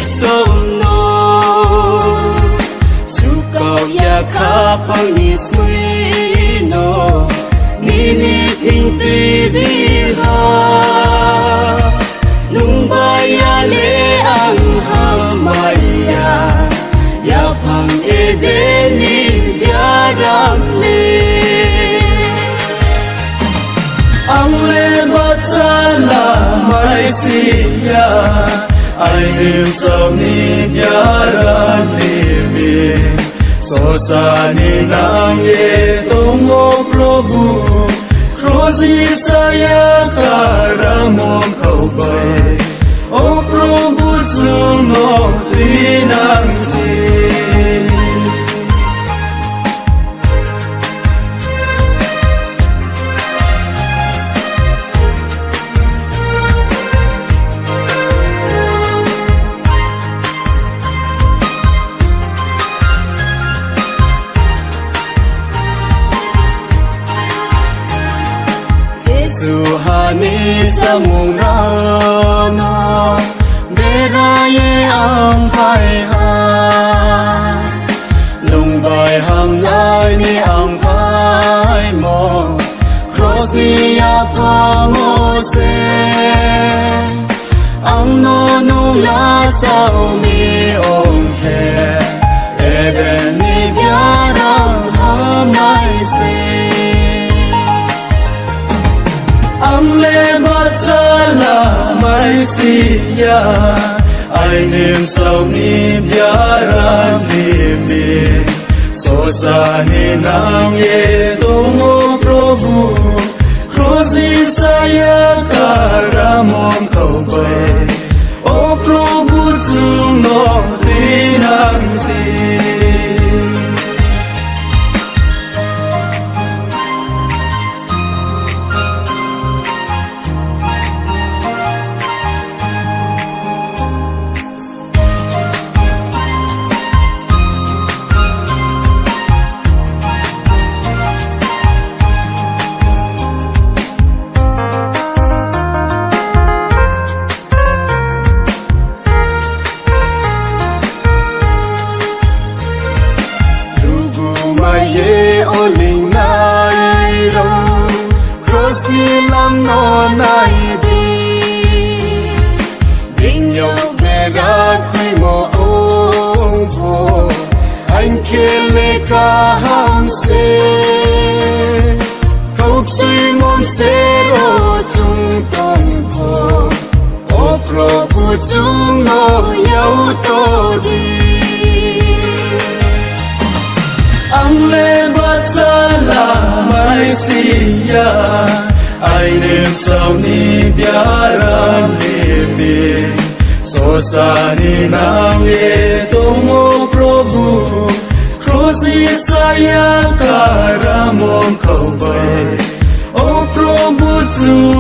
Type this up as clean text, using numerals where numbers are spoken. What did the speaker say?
sông nô su cầu ya khá phăng ni sui nô ni thinh tì bi ha nung baya le ang hamaya ya phang e de ni ya ram le ang le matsala mai siya ai niệm sau ni biara limi so sa ni nang ye tong o prabhu krozi saya karamon khau bai o prabhu chung no tinang ji Suhani samung rana beraye ang pai ha lung bai ham lai ni ang pai mo cross ni ya pa mo se ang no nu la sa mi ong he even ni biara ham nai se ang le matsala mai siya ai niệm sau ni biara limi so sa ni nang ye tong o prabhu krozi saya karamon khau bai o prabhu chung no tinang ji Lam no nai di Bring yo bega khui mo ong po Anh kele ka ham se Kauk sui mom se ro chung tong po O Prabhu chung no yau to di ang le matsala mai siya ai niệm sau ni biara limi so sa ni nang ye tong o prabhu krozi saya karamon khau bai o prabhu chung